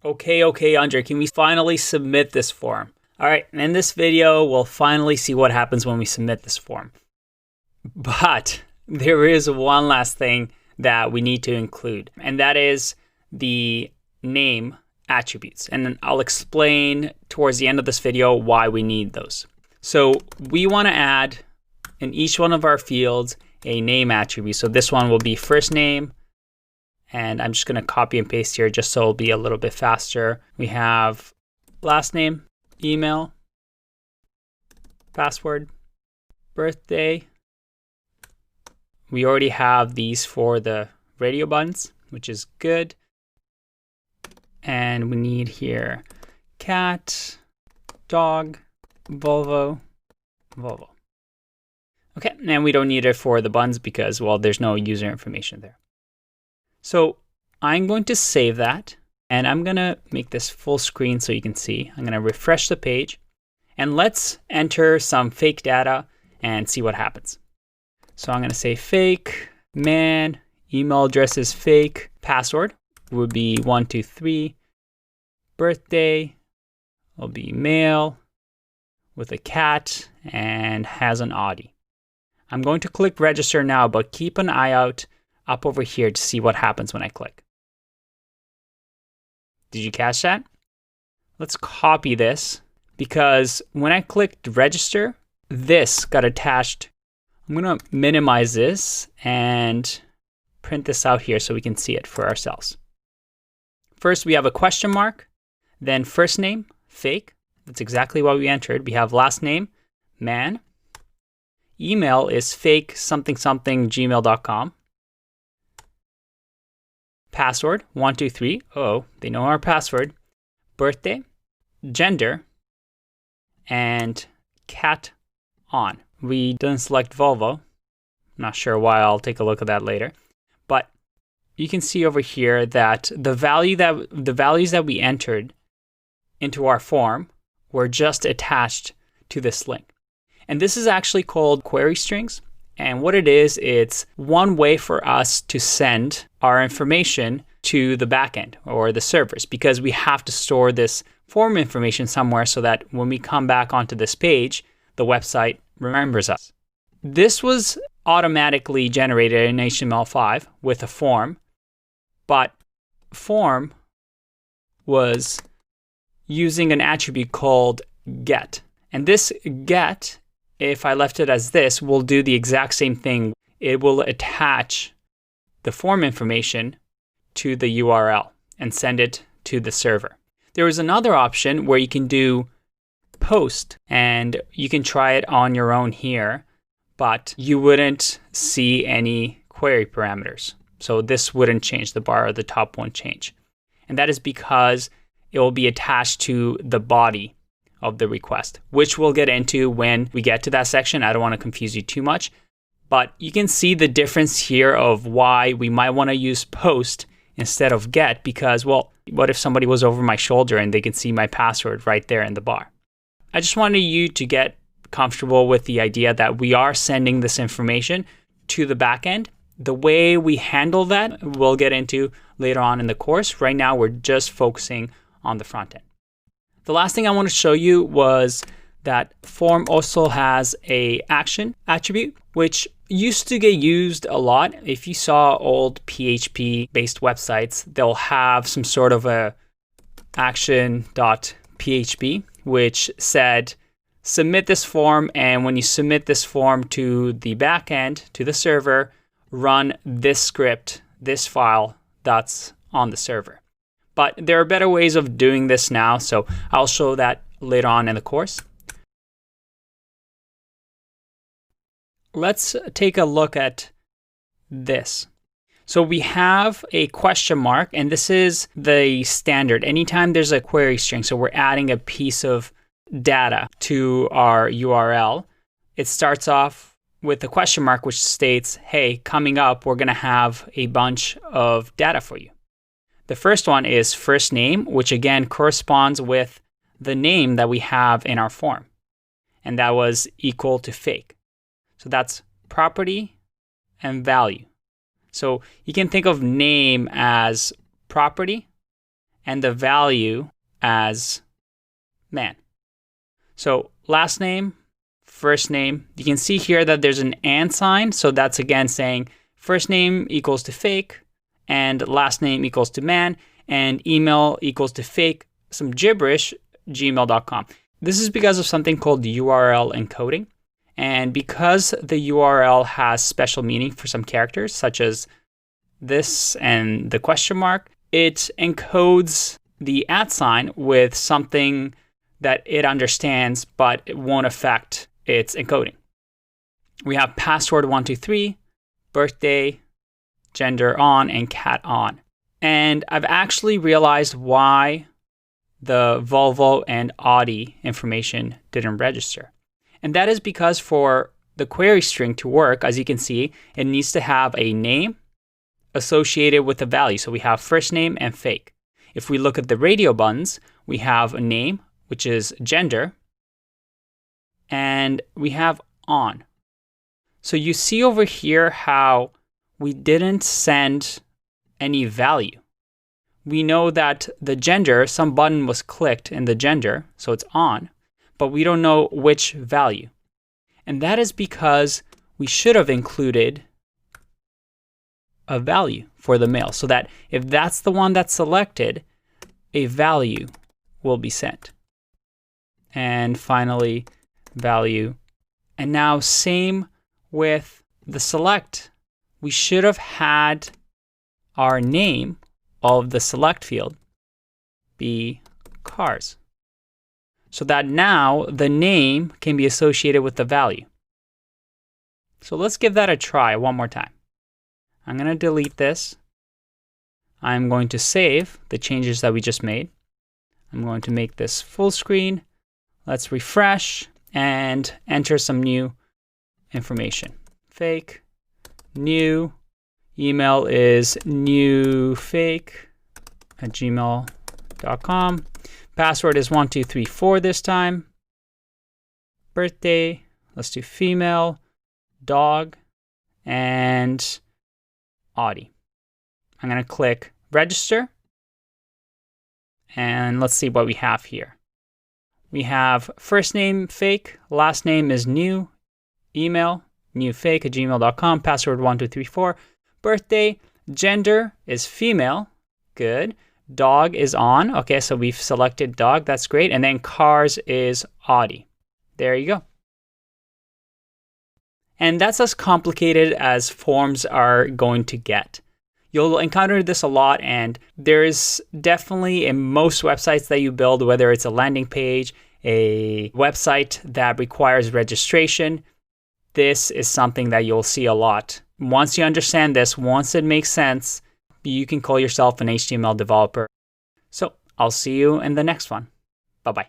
Okay, Andre, can we finally submit this form? All right, in this video, we'll finally see what happens when we submit this form. But there is one last thing that we need to include, and that is the name attributes. And then I'll explain towards the end of this video why we need those. So we want to add in each one of our fields a name attribute. So this one will be first name, and I'm just going to copy and paste here just so it'll be a little bit faster. We have last name, email, password, birthday. We already have these for the radio buttons, which is good. And we need here cat, dog, Volvo. Okay, and we don't need it for the buttons because, well, there's no user information there. So I'm going to save that, and I'm going to make this full screen so you can see. I'm going to refresh the page, and let's enter some fake data and see what happens. So I'm going to say fake, man, email address is fake, password would be 123, birthday will be male with a cat and has an Audi. I'm going to click register now, but keep an eye out up over here to see what happens when I click. Did you catch that? Let's copy this because when I clicked register, this got attached. I'm going to minimize this and print this out here so we can see it for ourselves. First, we have a question mark, then first name, fake. That's exactly what we entered. We have last name, man. Email is fake something gmail.com. Password 123. Oh, they know our password. Birthday, gender, and cat on. We didn't select Volvo. I'm not sure why. I'll take a look at that later. But you can see over here that the values that we entered into our form were just attached to this link. And this is actually called query strings. And what it is, it's one way for us to send our information to the backend or the servers, because we have to store this form information somewhere so that when we come back onto this page, the website remembers us. This was automatically generated in HTML5 with a form, but form was using an attribute called get. And this get, if I left it as this, will do the exact same thing. It will attach the form information to the URL and send it to the server. There is another option where you can do post, and you can try it on your own here, but you wouldn't see any query parameters. So this wouldn't change, the bar at the top won't change. And that is because it will be attached to the body of the request, which we'll get into when we get to that section. I don't want to confuse you too much, but you can see the difference here of why we might want to use post instead of get, because, well, what if somebody was over my shoulder and they can see my password right there in the bar? I just wanted you to get comfortable with the idea that we are sending this information to the backend. The way we handle that, we'll get into later on in the course. Right now, we're just focusing on the front end. The last thing I want to show you was that form also has a action attribute, which used to get used a lot. If you saw old PHP-based websites, they'll have some sort of a action.php, which said, submit this form, and when you submit this form to the backend, to the server, run this script, this file that's on the server. But there are better ways of doing this now, so I'll show that later on in the course. Let's take a look at this. So we have a question mark, and this is the standard. Anytime there's a query string, so we're adding a piece of data to our URL, it starts off with a question mark, which states, hey, coming up, we're going to have a bunch of data for you. The first one is first name, which again corresponds with the name that we have in our form. And that was equal to fake. So that's property and value. So you can think of name as property and the value as man. So last name, first name. You can see here that there's an and sign. So that's again saying first name equals to fake and last name equals to man and email equals to fake, some gibberish, gmail.com. This is because of something called URL encoding. And because the URL has special meaning for some characters, such as this and the question mark, it encodes the @ sign with something that it understands, but it won't affect its encoding. We have password 123, birthday, gender on, and cat on. And I've actually realized why the Volvo and Audi information didn't register. And that is because for the query string to work, as you can see, it needs to have a name associated with a value. So we have first name and fake. If we look at the radio buttons, we have a name, which is gender, and we have on. So you see over here how we didn't send any value. We know that the gender, some button was clicked in the gender, so it's on, but we don't know which value. And that is because we should have included a value for the male, so that if that's the one that's selected, a value will be sent. And finally, value. And now same with the select. We should have had our name of the select field be cars, so that now the name can be associated with the value. So let's give that a try one more time. I'm going to delete this. I'm going to save the changes that we just made. I'm going to make this full screen. Let's refresh and enter some new information. Fake, new, email is newfake@gmail.com. Password is 1234 this time. Birthday, let's do female, dog, and Audi. I'm going to click register. And let's see what we have here. We have first name fake, last name is new, email newfake@gmail.com, password 1234, birthday, gender is female, good, dog is on, okay, so we've selected dog, that's great, and then cars is Audi. There you go. And that's as complicated as forms are going to get. You'll encounter this a lot, and there's definitely in most websites that you build, whether it's a landing page, a website that requires registration, this is something that you'll see a lot. Once you understand this, once it makes sense, you can call yourself an HTML developer. So I'll see you in the next one. Bye-bye.